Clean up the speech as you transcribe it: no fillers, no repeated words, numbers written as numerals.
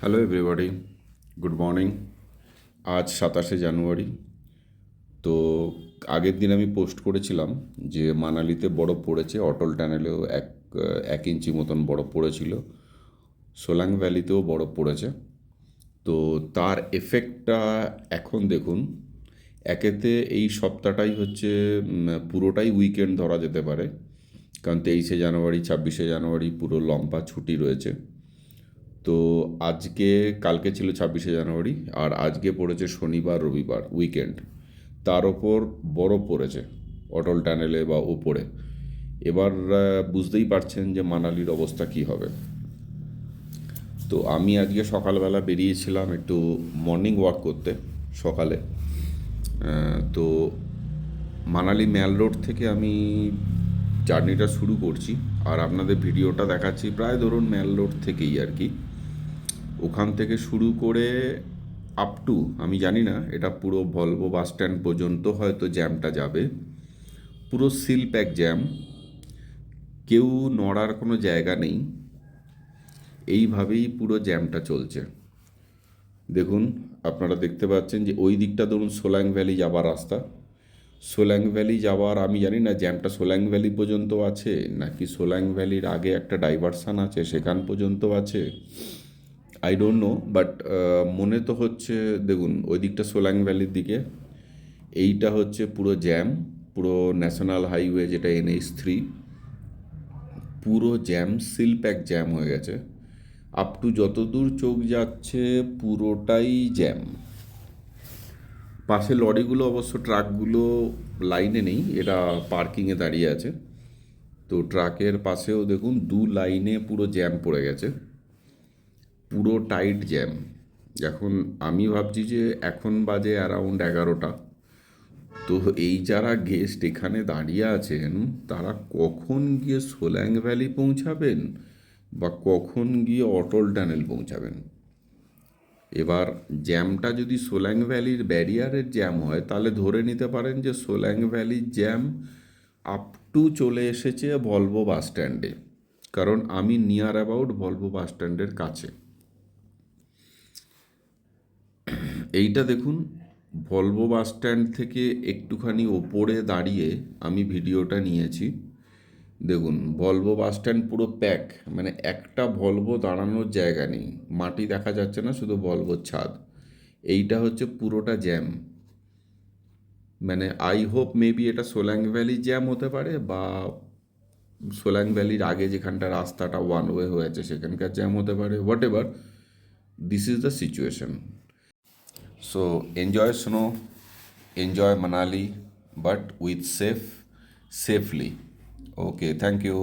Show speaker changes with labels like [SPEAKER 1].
[SPEAKER 1] Hello everybody, good morning. আজ 27শে জানুয়ারি। তো আগের দিন আমি পোস্ট করেছিলাম যে মানালিতে বরফ পড়েছে, অটল টানেলেও 1 ইঞ্চি মতন বরফ পড়েছিল, সোলাং ভ্যালিতেও বরফ পড়েছে। তো তার এফেক্টটা এখন দেখুন, একেতে এই সপ্তাহটাই হচ্ছে পুরোটাই উইকেন্ড ধরা যেতে পারে, কারণ 23শে জানুয়ারি 26শে জানুয়ারি পুরো লম্বা ছুটি রয়েছে। তো আজকে, কালকে ছিল 26শে জানুয়ারি, আর আজকে পড়েছে শনিবার রবিবার উইকেন্ড। তার ওপর বরফ পড়েছে অটল টানেলে বা ওপরে। এবার বুঝতেই পারছেন যে মানালির অবস্থা কী হবে। তো আমি আজকে সকালবেলা বেরিয়েছিলাম একটু মর্নিং ওয়াক করতে সকালে। তো মানালি ম্যাল রোড থেকে আমি জার্নিটা শুরু করছি, আর আপনাদের ভিডিওটা দেখাচ্ছি প্রায় ধরুন ম্যাল রোড থেকেই আর কি। ওখান থেকে শুরু করে আপ টু, আমি জানি না এটা পুরো ভলভো বাস স্ট্যান্ড পর্যন্ত হয়তো জ্যামটা যাবে, পুরো সিল প্যাক জ্যাম, কেউ নড়ার কোনো জায়গা নেই, এইভাবেই পুরো জ্যামটা চলছে। দেখুন, আপনারা দেখতে পাচ্ছেন যে ওই দিকটা ধরুন সোলাং ভ্যালি যাবার রাস্তা। সোলাং ভ্যালি যাওয়ার আমি জানি না জ্যামটা সোলাং ভ্যালি পর্যন্ত আছে নাকি সোলাং ভ্যালির আগে একটা ডাইভারসান আছে সেখান পর্যন্ত আছে, আই ডোন্ট নো, বাট মনে তো হচ্ছে, দেখুন ওই দিকটা সোলাং ভ্যালির দিকে, এইটা হচ্ছে পুরো জ্যাম, পুরো ন্যাশনাল হাইওয়ে যেটা NH3 পুরো জ্যাম, সিল প্যাক জ্যাম হয়ে গেছে। আপ টু যতদূর চোখ যাচ্ছে পুরোটাই জ্যাম। পাশে লরিগুলো, অবশ্য ট্রাকগুলো লাইনে নেই, এরা পার্কিংয়ে দাঁড়িয়ে আছে। তো ট্রাকের পাশেও দেখুন 2 লাইনে পুরো জ্যাম পড়ে গেছে, পুরো টাইট জ্যাম। এখন আমি ভাবছি যে এখন বাজে অ্যারাউন্ড 11টা। তো এই যারা গেস্ট এখানে দাঁড়িয়ে আছেন তারা কখন গিয়ে সোল্যাং ভ্যালি পৌঁছাবেন বা কখন গিয়ে অটল টানেল পৌঁছাবেন। এবার জ্যামটা যদি সোল্যাং ভ্যালির ব্যারিয়ারের জ্যাম হয় তাহলে ধরে নিতে পারেন যে সোল্যাং ভ্যালির জ্যাম আপ টু চলে এসেছে ভলভো বাস স্ট্যান্ডে, কারণ আমি নিয়ার অ্যাবাউট ভলভো বাস স্ট্যান্ডের কাছে। এইটা দেখুন, ভলভো বাস স্ট্যান্ড থেকে একটুখানি ওপরে দাঁড়িয়ে আমি ভিডিওটা নিয়েছি। দেখুন ভলভো বাস স্ট্যান্ড পুরো প্যাক, মানে একটা ভলভো দাঁড়ানোর জায়গা নেই, মাটি দেখা যাচ্ছে না, শুধু ভলভোর ছাদ। এইটা হচ্ছে পুরোটা জ্যাম। মানে আই হোপ মেবি এটা সোল্যাং ভ্যালি জ্যাম হতে পারে, বা সোল্যাং ভ্যালির আগে যেখানটা রাস্তাটা ওয়ান ওয়ে হয়েছে সেখানকার জ্যাম হতে পারে, what ever, this is the situation. So enjoy snow, enjoy Manali, but with safely. Okay, thank you.